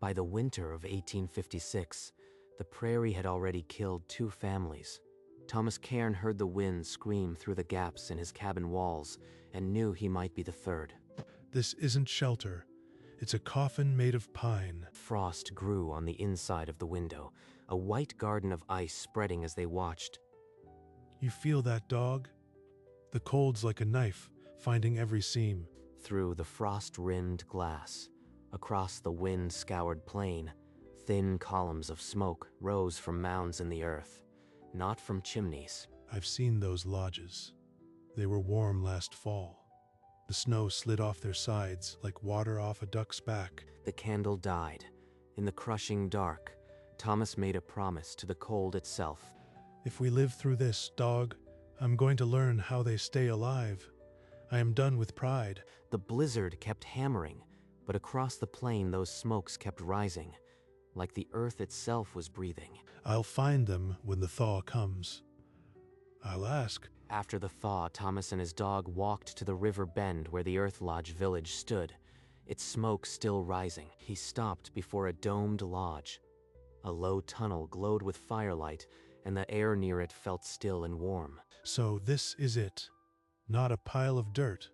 By the winter of 1856, the prairie had already killed 2 families. Thomas Cairn heard the wind scream through the gaps in his cabin walls and knew he might be the third. This isn't shelter. It's a coffin made of pine. Frost grew on the inside of the window, a white garden of ice spreading as they watched. You feel that, dog? The cold's like a knife, finding every seam. Through the frost-rimmed glass, across the wind-scoured plain, thin columns of smoke rose from mounds in the earth, not from chimneys. I've seen those lodges. They were warm last fall. The snow slid off their sides like water off a duck's back. The candle died. In the crushing dark, Thomas made a promise to the cold itself. If we live through this, dog, I'm going to learn how they stay alive. I am done with pride. The blizzard kept hammering, but across the plain those smokes kept rising, like the earth itself was breathing. I'll find them when the thaw comes. I'll ask. After the thaw, Thomas and his dog walked to the river bend where the Earth Lodge village stood, its smoke still rising. He stopped before a domed lodge. A low tunnel glowed with firelight, and the air near it felt still and warm. So this is it. Not a pile of dirt.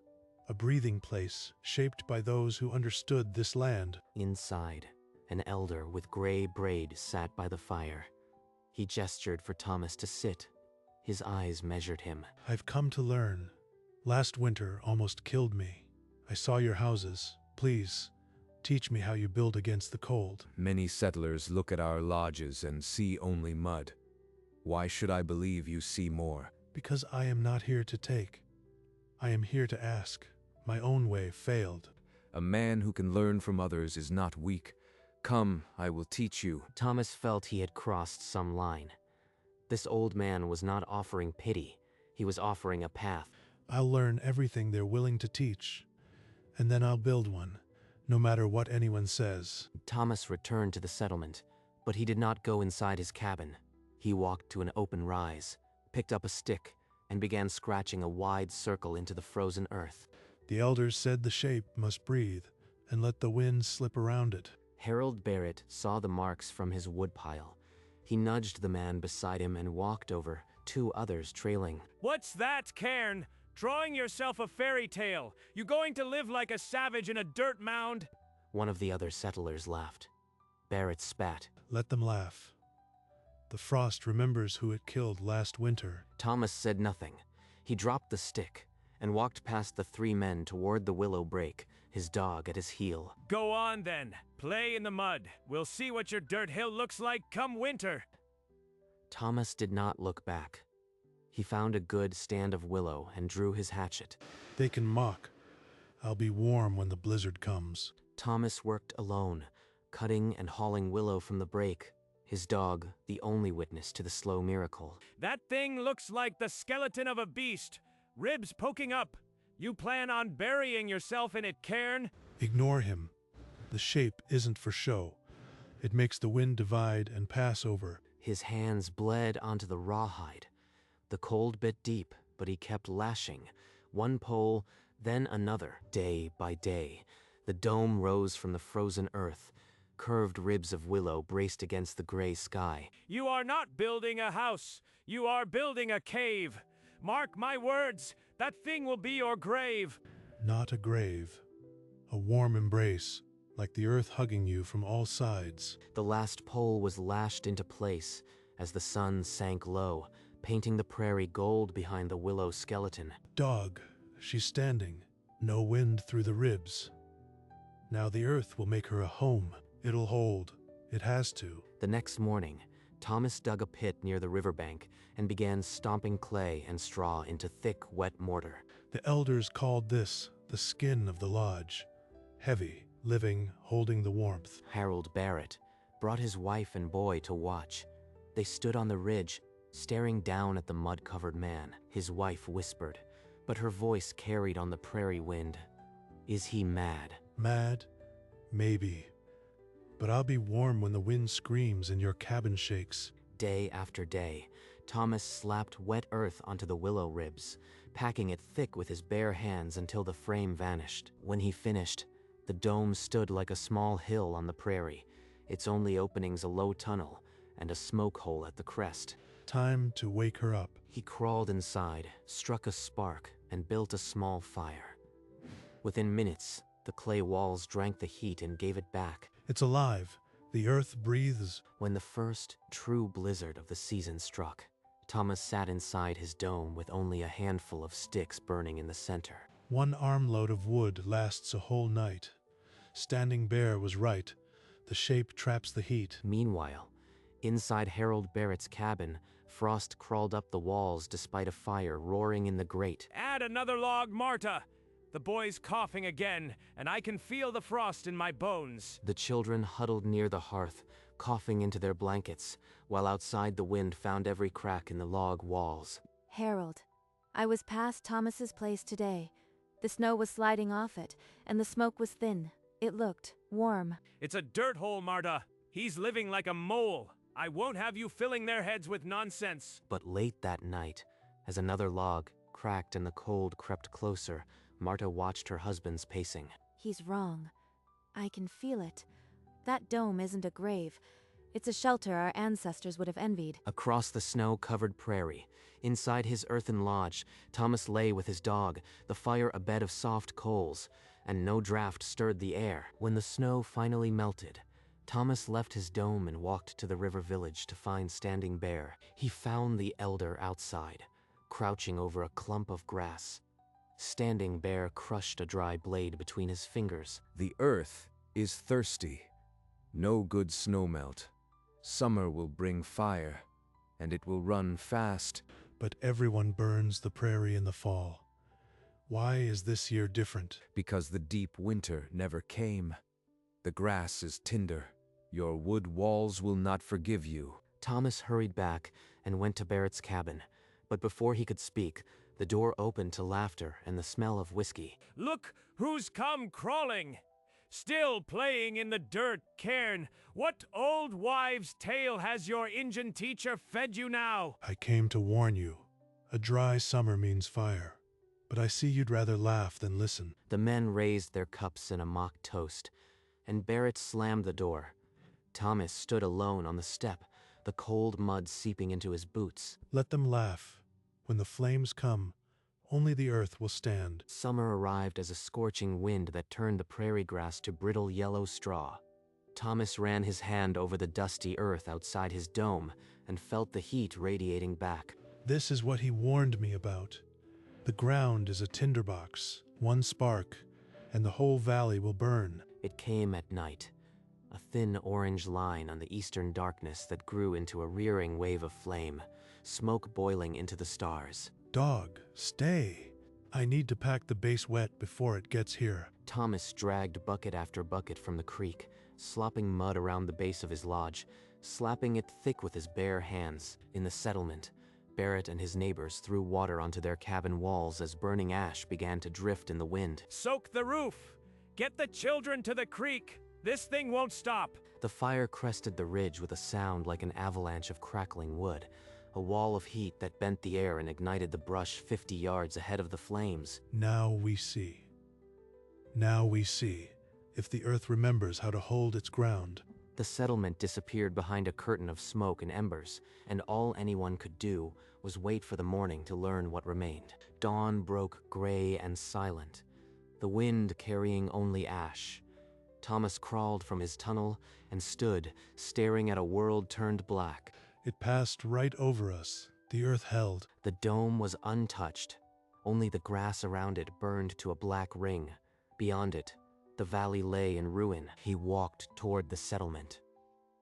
A breathing place shaped by those who understood this land. Inside, an elder with gray braid sat by the fire. He gestured for Thomas to sit. His eyes measured him. I've come to learn. Last winter almost killed me. I saw your houses. Please, teach me how you build against the cold. Many settlers look at our lodges and see only mud. Why should I believe you see more? Because I am not here to take. I am here to ask. My own way failed. A man who can learn from others is not weak. Come, I will teach you. Thomas felt he had crossed some line. This old man was not offering pity. He was offering a path. I'll learn everything they're willing to teach, and then I'll build one, no matter what anyone says. Thomas returned to the settlement, but he did not go inside his cabin. He walked to an open rise, picked up a stick, and began scratching a wide circle into the frozen earth. The elders said the shape must breathe and let the wind slip around it. Harold Barrett saw the marks from his woodpile. He nudged the man beside him and walked over, 2 others trailing. What's that, Cairn? Drawing yourself a fairy tale. You going to live like a savage in a dirt mound? One of the other settlers laughed. Barrett spat. Let them laugh. The frost remembers who it killed last winter. Thomas said nothing. He dropped the stick and walked past the 3 men toward the willow brake, his dog at his heel. Go on then. Play in the mud. We'll see what your dirt hill looks like come winter. Thomas did not look back. He found a good stand of willow and drew his hatchet. They can mock. I'll be warm when the blizzard comes. Thomas worked alone, cutting and hauling willow from the brake, his dog the only witness to the slow miracle. That thing looks like the skeleton of a beast. Ribs poking up. You plan on burying yourself in it, Cairn? Ignore him. The shape isn't for show. It makes the wind divide and pass over. His hands bled onto the rawhide. The cold bit deep, but he kept lashing. One pole, then another. Day by day, the dome rose from the frozen earth. Curved ribs of willow braced against the gray sky. You are not building a house. You are building a cave. Mark my words, that thing will be your grave. Not a grave. A warm embrace, like the earth hugging you from all sides. The last pole was lashed into place as the sun sank low, painting the prairie gold behind the willow skeleton. Dog, she's standing. No wind through the ribs. Now the earth will make her a home. It'll hold. It has to. The next morning, Thomas dug a pit near the riverbank and began stomping clay and straw into thick, wet mortar. The elders called this the skin of the lodge. Heavy, living, holding the warmth. Harold Barrett brought his wife and boy to watch. They stood on the ridge, staring down at the mud-covered man. His wife whispered, but her voice carried on the prairie wind. Is he mad? Mad? Maybe. But I'll be warm when the wind screams and your cabin shakes. Day after day, Thomas slapped wet earth onto the willow ribs, packing it thick with his bare hands until the frame vanished. When he finished, the dome stood like a small hill on the prairie, its only openings a low tunnel and a smoke hole at the crest. Time to wake her up. He crawled inside, struck a spark, and built a small fire. Within minutes, the clay walls drank the heat and gave it back. It's alive. The earth breathes. When the first true blizzard of the season struck, Thomas sat inside his dome with only a handful of sticks burning in the center. 1 armload of wood lasts a whole night. Standing Bear was right. The shape traps the heat. Meanwhile, inside Harold Barrett's cabin, frost crawled up the walls despite a fire roaring in the grate. Add another log, Marta. The boy's coughing again, and I can feel the frost in my bones. The children huddled near the hearth, coughing into their blankets, while outside the wind found every crack in the log walls. Harold, I was past Thomas's place today. The snow was sliding off it, and the smoke was thin. It looked warm. It's a dirt hole, Marta. He's living like a mole. I won't have you filling their heads with nonsense. But late that night, as another log cracked and the cold crept closer, Marta watched her husband's pacing. He's wrong. I can feel it. That dome isn't a grave. It's a shelter our ancestors would have envied. Across the snow-covered prairie, inside his earthen lodge, Thomas lay with his dog, the fire a bed of soft coals, and no draft stirred the air. When the snow finally melted, Thomas left his dome and walked to the river village to find Standing Bear. He found the elder outside, crouching over a clump of grass. Standing Bear crushed a dry blade between his fingers. The earth is thirsty. No good snowmelt. Summer will bring fire, and it will run fast. But everyone burns the prairie in the fall. Why is this year different? Because the deep winter never came. The grass is tinder. Your wood walls will not forgive you. Thomas hurried back and went to Barrett's cabin, but before he could speak, the door opened to laughter and the smell of whiskey. Look who's come crawling! Still playing in the dirt cairn. What old wives' tale has your Injun teacher fed you now? I came to warn you. A dry summer means fire. But I see you'd rather laugh than listen. The men raised their cups in a mock toast, and Barrett slammed the door. Thomas stood alone on the step, the cold mud seeping into his boots. Let them laugh. When the flames come, only the earth will stand. Summer arrived as a scorching wind that turned the prairie grass to brittle yellow straw. Thomas ran his hand over the dusty earth outside his dome and felt the heat radiating back. This is what he warned me about. The ground is a tinderbox. 1 spark, and the whole valley will burn. It came at night, a thin orange line on the eastern darkness that grew into a rearing wave of flame, smoke boiling into the stars. Dog, stay. I need to pack the base wet before it gets here. Thomas dragged bucket after bucket from the creek, slopping mud around the base of his lodge, slapping it thick with his bare hands. In the settlement, Barrett and his neighbors threw water onto their cabin walls as burning ash began to drift in the wind. Soak the roof! Get the children to the creek! This thing won't stop! The fire crested the ridge with a sound like an avalanche of crackling wood, a wall of heat that bent the air and ignited the brush 50 yards ahead of the flames. Now we see. Now we see, if the earth remembers how to hold its ground. The settlement disappeared behind a curtain of smoke and embers, and all anyone could do was wait for the morning to learn what remained. Dawn broke gray and silent, the wind carrying only ash. Thomas crawled from his tunnel and stood, staring at a world turned black. It passed right over us. The earth held. The dome was untouched. Only the grass around it burned to a black ring. Beyond it, the valley lay in ruin. He walked toward the settlement.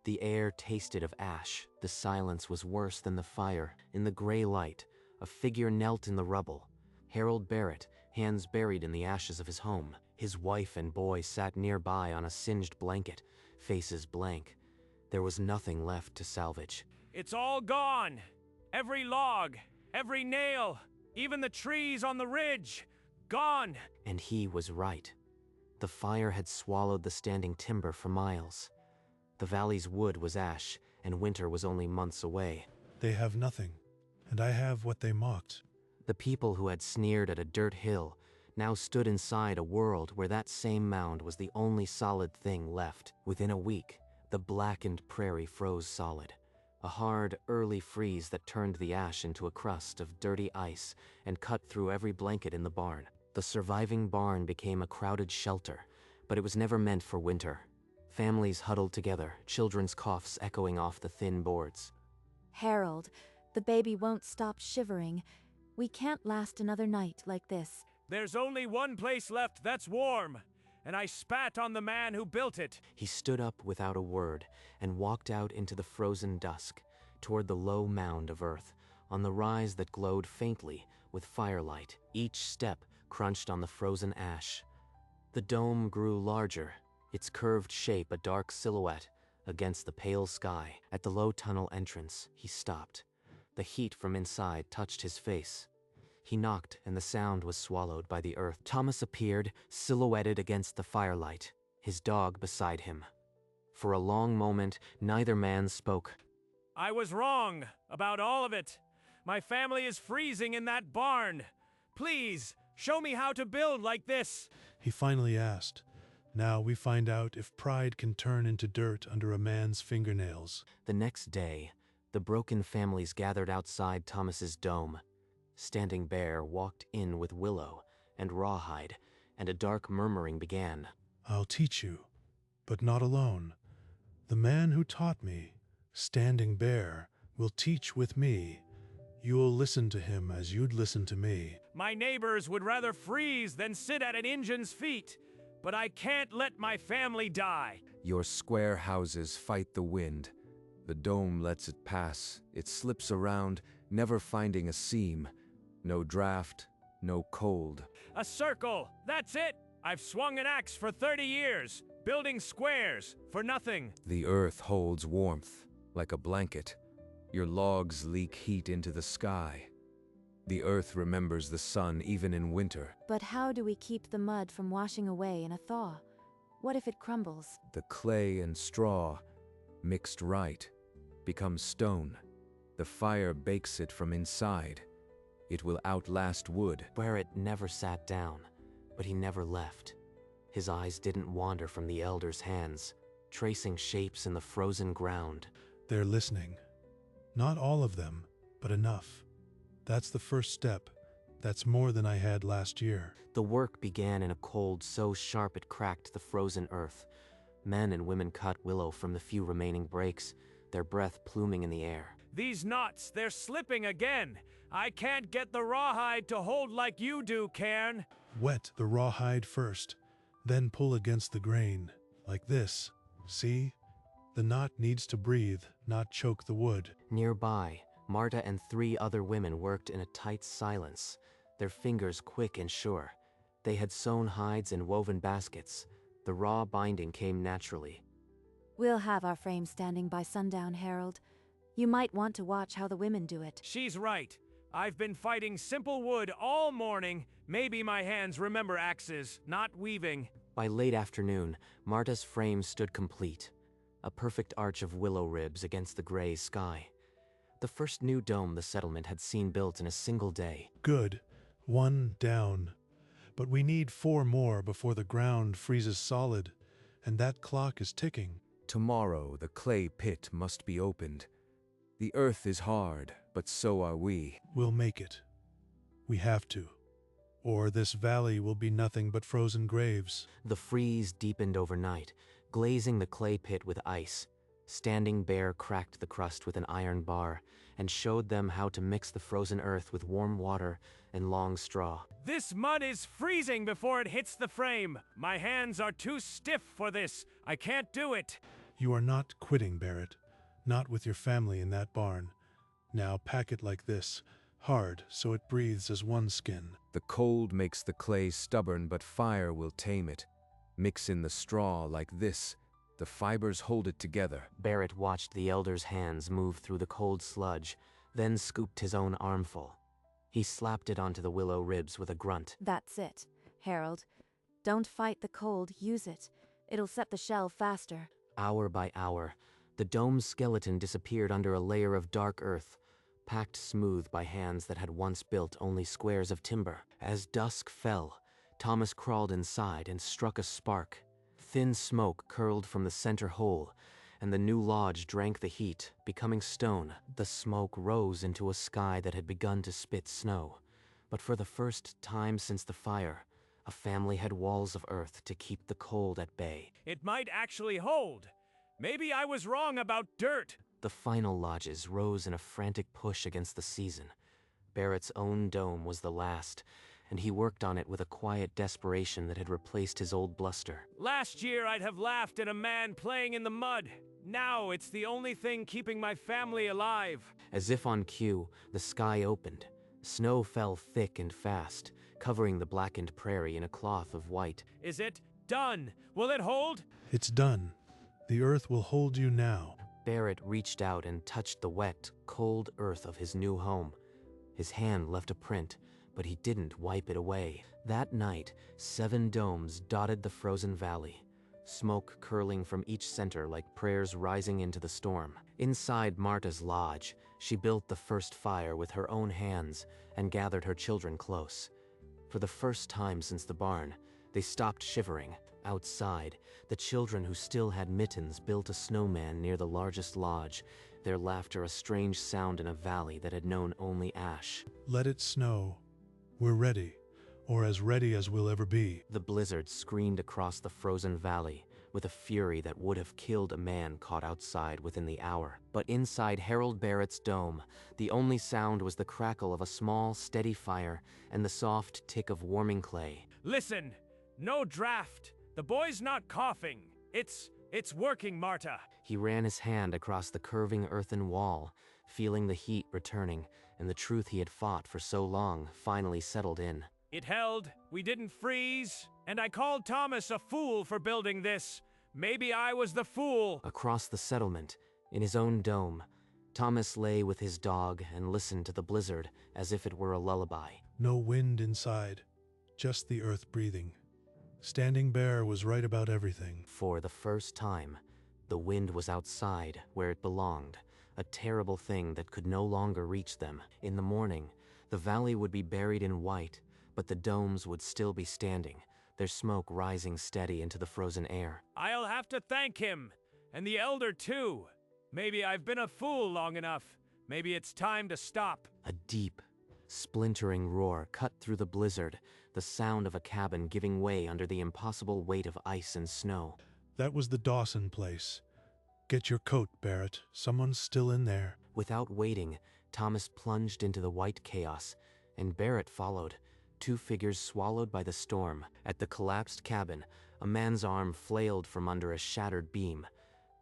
The air tasted of ash. The silence was worse than the fire. In the gray light, a figure knelt in the rubble. Harold Barrett, hands buried in the ashes of his home. His wife and boy sat nearby on a singed blanket, faces blank. There was nothing left to salvage. It's all gone! Every log, every nail, even the trees on the ridge, gone! And he was right. The fire had swallowed the standing timber for miles. The valley's wood was ash, and winter was only months away. They have nothing, and I have what they mocked. The people who had sneered at a dirt hill now stood inside a world where that same mound was the only solid thing left. Within a week, The blackened prairie froze solid. A hard, early freeze that turned the ash into a crust of dirty ice and cut through every blanket in the barn. The surviving barn became a crowded shelter, but it was never meant for winter. Families huddled together, children's coughs echoing off the thin boards. Harold, the baby won't stop shivering. We can't last another night like this. There's only one place left that's warm, and I spat on the man who built it. He stood up without a word and walked out into the frozen dusk, toward the low mound of earth, on the rise that glowed faintly with firelight. Each step crunched on the frozen ash. The dome grew larger, its curved shape a dark silhouette against the pale sky. At the low tunnel entrance, he stopped. The heat from inside touched his face. He knocked, and the sound was swallowed by the earth. Thomas appeared, silhouetted against the firelight, his dog beside him. For a long moment, neither man spoke. I was wrong about all of it. My family is freezing in that barn. Please, show me how to build like this. He finally asked. Now we find out if pride can turn into dirt under a man's fingernails. The next day, the broken families gathered outside Thomas's dome. Standing Bear walked in with Willow and Rawhide, and a dark murmuring began. I'll teach you, but not alone. The man who taught me, Standing Bear, will teach with me. You'll listen to him as you'd listen to me. My neighbors would rather freeze than sit at an Injun's feet, but I can't let my family die. Your square houses fight the wind. The dome lets it pass. It slips around, never finding a seam. No draft, no cold. A circle, that's it. I've swung an axe for 30 years, building squares for nothing. The earth holds warmth, like a blanket. Your logs leak heat into the sky. The earth remembers the sun even in winter. But how do we keep the mud from washing away in a thaw? What if it crumbles? The clay and straw, mixed right, become stone. The fire bakes it from inside. It will outlast wood. Barrett never sat down, but he never left. His eyes didn't wander from the elders' hands, tracing shapes in the frozen ground. They're listening. Not all of them, but enough. That's the first step. That's more than I had last year. The work began in a cold so sharp it cracked the frozen earth. Men and women cut willow from the few remaining breaks, their breath pluming in the air. These knots, they're slipping again. I can't get the rawhide to hold like you do, Cairn. Wet the rawhide first, then pull against the grain, like this. See? The knot needs to breathe, not choke the wood. Nearby, Marta and 3 other women worked in a tight silence, their fingers quick and sure. They had sewn hides in woven baskets. The raw binding came naturally. We'll have our frame standing by sundown, Harold. You might want to watch how the women do it. She's right. I've been fighting simple wood all morning. Maybe my hands remember axes, not weaving. By late afternoon, Marta's frame stood complete, a perfect arch of willow ribs against the gray sky. The first new dome the settlement had seen built in a single day. Good. 1 down. But we need 4 more before the ground freezes solid, and that clock is ticking. Tomorrow the clay pit must be opened. The earth is hard, but so are we. We'll make it. We have to. Or this valley will be nothing but frozen graves. The freeze deepened overnight, glazing the clay pit with ice. Standing Bear cracked the crust with an iron bar and showed them how to mix the frozen earth with warm water and long straw. This mud is freezing before it hits the frame. My hands are too stiff for this. I can't do it. You are not quitting, Barrett. Not with your family in that barn. Now pack it like this, hard so it breathes as one skin. The cold makes the clay stubborn, but fire will tame it. Mix in the straw like this. The fibers hold it together. Barrett watched the elder's hands move through the cold sludge, then scooped his own armful. He slapped it onto the willow ribs with a grunt. That's it, Harold. Don't fight the cold, use it. It'll set the shell faster. Hour by hour, the dome's skeleton disappeared under a layer of dark earth, packed smooth by hands that had once built only squares of timber. As dusk fell, Thomas crawled inside and struck a spark. Thin smoke curled from the center hole, and the new lodge drank the heat, becoming stone. The smoke rose into a sky that had begun to spit snow. But for the first time since the fire, a family had walls of earth to keep the cold at bay. It might actually hold. Maybe I was wrong about dirt. The final lodges rose in a frantic push against the season. Barrett's own dome was the last, and he worked on it with a quiet desperation that had replaced his old bluster. Last year I'd have laughed at a man playing in the mud. Now it's the only thing keeping my family alive. As if on cue, the sky opened. Snow fell thick and fast, covering the blackened prairie in a cloth of white. Is it done? Will it hold? It's done. The earth will hold you now. Barrett reached out and touched the wet, cold earth of his new home. His hand left a print, but he didn't wipe it away. That night, 7 domes dotted the frozen valley, smoke curling from each center like prayers rising into the storm. Inside Marta's lodge, she built the first fire with her own hands and gathered her children close. For the first time since the barn, they stopped shivering. Outside, the children who still had mittens built a snowman near the largest lodge, their laughter a strange sound in a valley that had known only ash. Let it snow. We're ready, or as ready as we'll ever be. The blizzard screamed across the frozen valley with a fury that would have killed a man caught outside within the hour. But inside Harold Barrett's dome, the only sound was the crackle of a small, steady fire and the soft tick of warming clay. Listen, no draft. The boy's not coughing. It's working, Marta. He ran his hand across the curving earthen wall, feeling the heat returning, and the truth he had fought for so long finally settled in. It held, we didn't freeze, and I called Thomas a fool for building this. Maybe I was the fool. Across the settlement, in his own dome, Thomas lay with his dog and listened to the blizzard as if it were a lullaby. No wind inside, just the earth breathing. Standing Bear was right about everything. For the first time, the wind was outside where it belonged, a terrible thing that could no longer reach them. In the morning, the valley would be buried in white, but the domes would still be standing, their smoke rising steady into the frozen air. I'll have to thank him, and the elder too. Maybe I've been a fool long enough. Maybe it's time to stop. A deep, splintering roar cut through the blizzard, the sound of a cabin giving way under the impossible weight of ice and snow. That was the Dawson place. Get your coat, Barrett. Someone's still in there. Without waiting, Thomas plunged into the white chaos, and Barrett followed, 2 figures swallowed by the storm. At the collapsed cabin, a man's arm flailed from under a shattered beam.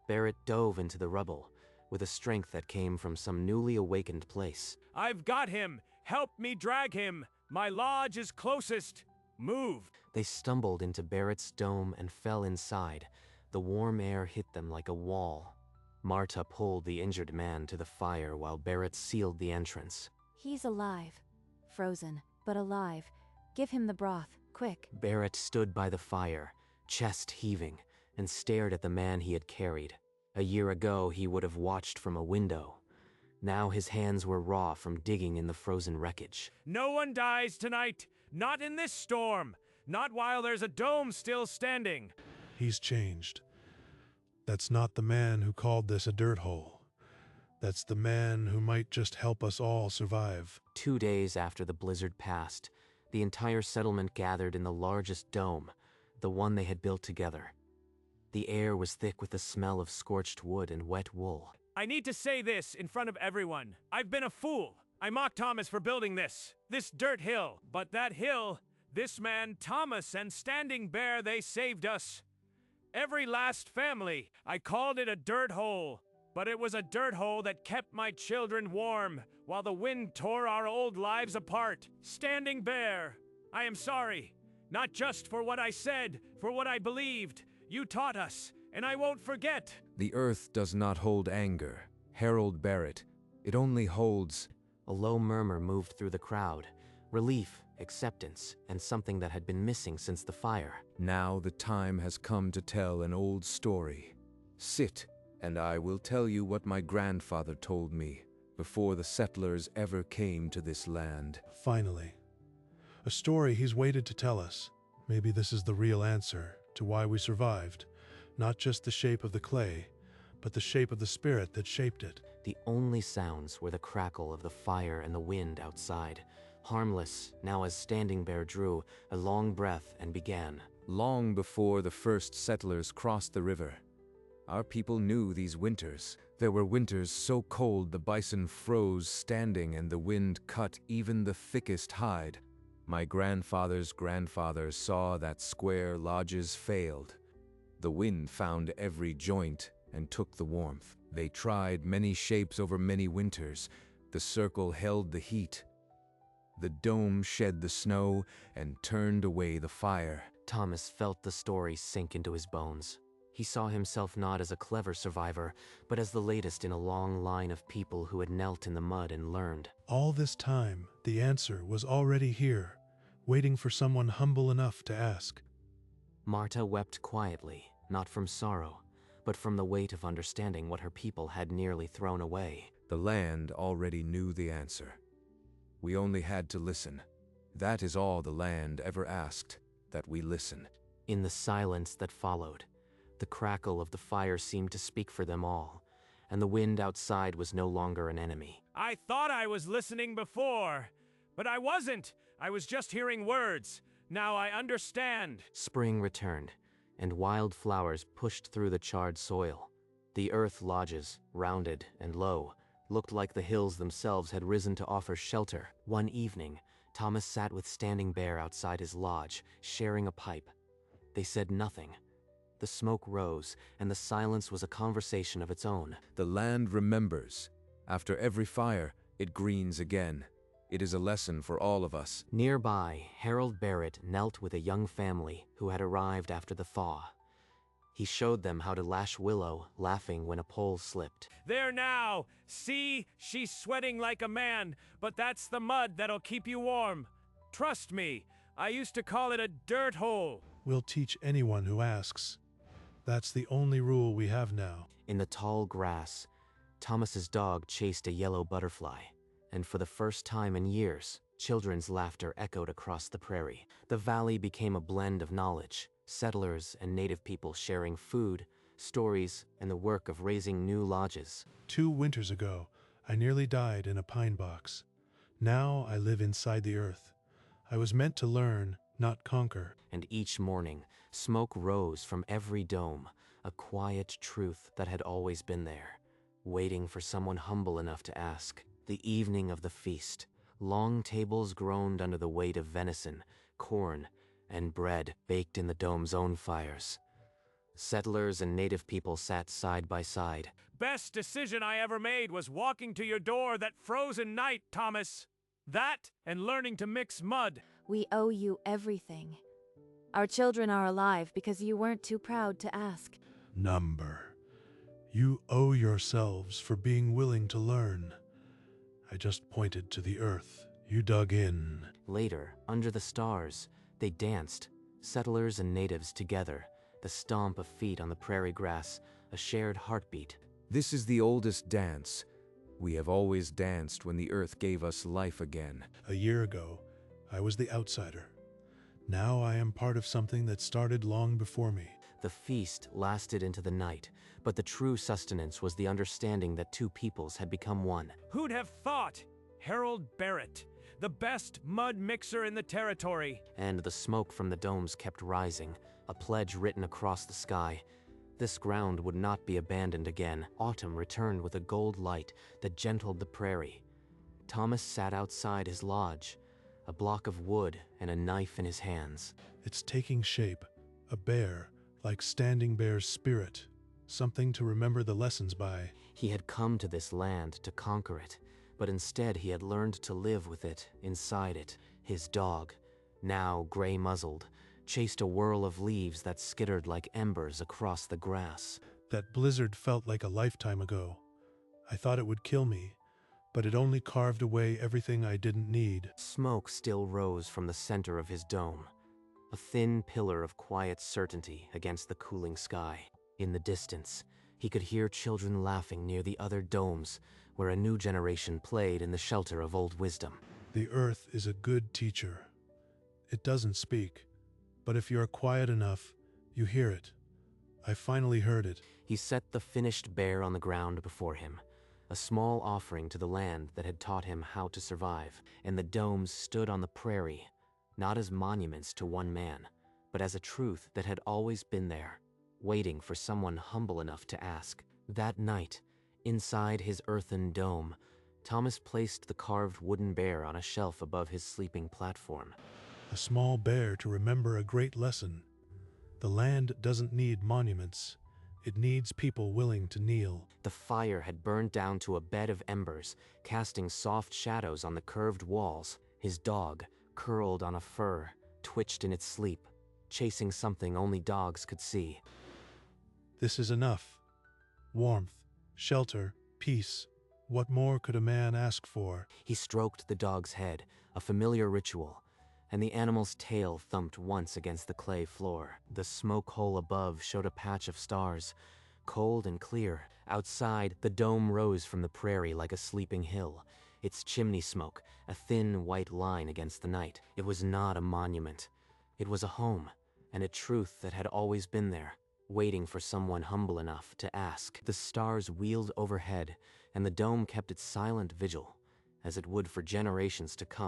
Barrett dove into the rubble, with a strength that came from some newly awakened place. I've got him. Help me drag him. My lodge is closest. Move. They stumbled into Barrett's dome and fell inside. The warm air hit them like a wall. Marta pulled the injured man to the fire while Barrett sealed the entrance. He's alive. Frozen, but alive. Give him the broth, quick. Barrett stood by the fire, chest heaving, and stared at the man he had carried. A year ago, he would have watched from a window. Now his hands were raw from digging in the frozen wreckage. No one dies tonight. Not in this storm. Not while there's a dome still standing. He's changed. That's not the man who called this a dirt hole. That's the man who might just help us all survive. 2 days after the blizzard passed, the entire settlement gathered in the largest dome, the one they had built together. The air was thick with the smell of scorched wood and wet wool. I need to say this in front of everyone. I've been a fool. I mocked Thomas for building this dirt hill. But that hill, this man, Thomas, and Standing Bear, they saved us. Every last family. I called it a dirt hole. But it was a dirt hole that kept my children warm, while the wind tore our old lives apart. Standing Bear, I am sorry. Not just for what I said, for what I believed. You taught us, and I won't forget. The earth does not hold anger, Harold Barrett. It only holds... A low murmur moved through the crowd. Relief, acceptance, and something that had been missing since the fire. Now the time has come to tell an old story. Sit, and I will tell you what my grandfather told me before the settlers ever came to this land. Finally. A story he's waited to tell us. Maybe this is the real answer to why we survived. Not just the shape of the clay, but the shape of the spirit that shaped it. The only sounds were the crackle of the fire and the wind outside, harmless now as Standing Bear drew a long breath and began. Long before the first settlers crossed the river, our people knew these winters. There were winters so cold the bison froze standing and the wind cut even the thickest hide. My grandfather's grandfather saw that square lodges failed. The wind found every joint and took the warmth. They tried many shapes over many winters. The circle held the heat. The dome shed the snow and turned away the fire. Thomas felt the story sink into his bones. He saw himself not as a clever survivor, but as the latest in a long line of people who had knelt in the mud and learned. All this time, the answer was already here, waiting for someone humble enough to ask. Marta wept quietly, not from sorrow, but from the weight of understanding what her people had nearly thrown away. The land already knew the answer. We only had to listen. That is all the land ever asked, that we listen. In the silence that followed, the crackle of the fire seemed to speak for them all, and the wind outside was no longer an enemy. I thought I was listening before, but I wasn't. I was just hearing words. Now I understand. Spring returned, and wild flowers pushed through the charred soil. The earth lodges, rounded and low, looked like the hills themselves had risen to offer shelter. One evening, Thomas sat with Standing Bear outside his lodge, sharing a pipe. They said nothing. The smoke rose, and the silence was a conversation of its own. The land remembers. After every fire, it greens again. It is a lesson for all of us. Nearby, Harold Barrett knelt with a young family who had arrived after the thaw. He showed them how to lash willow, laughing when a pole slipped. There now! See, she's sweating like a man, but that's the mud that'll keep you warm. Trust me, I used to call it a dirt hole. We'll teach anyone who asks. That's the only rule we have now. In the tall grass, Thomas's dog chased a yellow butterfly, and for the first time in years, children's laughter echoed across the prairie. The valley became a blend of knowledge, settlers and native people sharing food, stories, and the work of raising new lodges. 2 winters ago, I nearly died in a pine box. Now I live inside the earth. I was meant to learn, not conquer. And each morning, smoke rose from every dome, a quiet truth that had always been there, waiting for someone humble enough to ask. The evening of the feast, long tables groaned under the weight of venison, corn, and bread baked in the dome's own fires. Settlers and native people sat side by side. Best decision I ever made was walking to your door that frozen night, Thomas. That and learning to mix mud. We owe you everything. Our children are alive because you weren't too proud to ask. Number. You owe yourselves for being willing to learn. I just pointed to the earth. You dug in. Later, under the stars, they danced, settlers and natives together, the stomp of feet on the prairie grass, a shared heartbeat. This is the oldest dance. We have always danced when the earth gave us life again. A year ago, I was the outsider. Now I am part of something that started long before me. The feast lasted into the night, but the true sustenance was the understanding that 2 peoples had become one. Who'd have thought? Harold Barrett, the best mud mixer in the territory. And the smoke from the domes kept rising, a pledge written across the sky. This ground would not be abandoned again. Autumn returned with a gold light that gentled the prairie. Thomas sat outside his lodge, a block of wood and a knife in his hands. It's taking shape, a bear, like Standing Bear's spirit, something to remember the lessons by. He had come to this land to conquer it, but instead he had learned to live with it, inside it. His dog, now gray-muzzled, chased a whirl of leaves that skittered like embers across the grass. That blizzard felt like a lifetime ago. I thought it would kill me, but it only carved away everything I didn't need. Smoke still rose from the center of his dome, a thin pillar of quiet certainty against the cooling sky. In the distance, he could hear children laughing near the other domes, where a new generation played in the shelter of old wisdom. The earth is a good teacher. It doesn't speak, but if you're quiet enough, you hear it. I finally heard it. He set the finished bear on the ground before him, a small offering to the land that had taught him how to survive, and the domes stood on the prairie, not as monuments to one man, but as a truth that had always been there, waiting for someone humble enough to ask. That night, inside his earthen dome, Thomas placed the carved wooden bear on a shelf above his sleeping platform. A small bear to remember a great lesson. The land doesn't need monuments. It needs people willing to kneel. The fire had burned down to a bed of embers, casting soft shadows on the curved walls. His dog, curled on a fur, twitched in its sleep, chasing something only dogs could see. This is enough. Warmth, shelter, peace. What more could a man ask for? He stroked the dog's head, a familiar ritual, and the animal's tail thumped once against the clay floor. The smoke hole above showed a patch of stars, cold and clear. Outside, the dome rose from the prairie like a sleeping hill, its chimney smoke a thin white line against the night. It was not a monument. It was a home, and a truth that had always been there, waiting for someone humble enough to ask. The stars wheeled overhead, and the dome kept its silent vigil, as it would for generations to come.